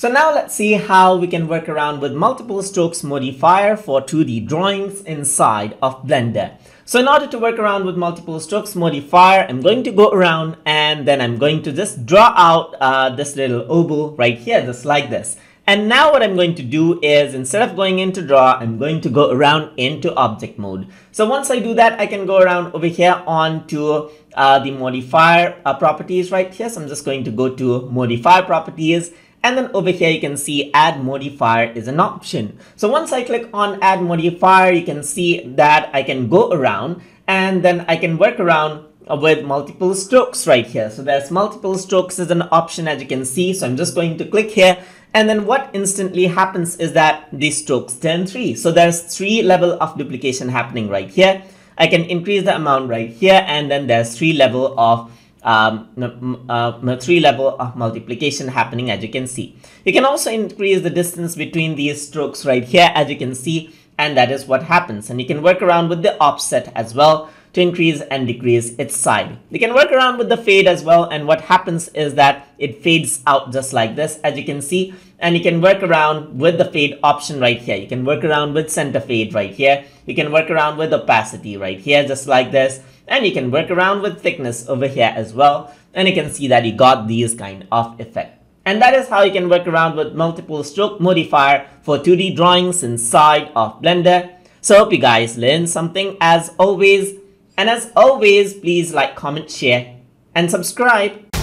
So now let's see how we can work around with multiple strokes modifier for 2D drawings inside of Blender. So in order to work around with multiple strokes modifier, I'm going to go around and then I'm going to just draw out this little oval right here, just like this. And now what I'm going to do is, instead of going into draw, I'm going to go around into object mode. So once I do that, I can go around over here onto the modifier properties right here. So I'm just going to go to modifier properties. And then over here, you can see add modifier is an option. So once I click on add modifier, you can see that I can go around and then I can work around with multiple strokes right here. So there's multiple strokes as an option, as you can see. So I'm just going to click here. And then what instantly happens is that the strokes turn 3. So there's 3 level of duplication happening right here. I can increase the amount right here. And then there's 3 level of multiplication happening, as you can see. You can also increase the distance between these strokes right here, as you can see, and that is what happens. And you can work around with the offset as well to increase and decrease its side. You can work around with the fade as well, and what happens is that it fades out just like this, as you can see. And you can work around with the fade option right here. You can work around with center fade right here. You can work around with opacity right here, just like this. And you can work around with thickness over here as well. And you can see that you got these kind of effect. And that is how you can work around with multiple stroke modifier for 2D drawings inside of Blender. So I hope you guys learned something as always. And as always, please like, comment, share, and subscribe.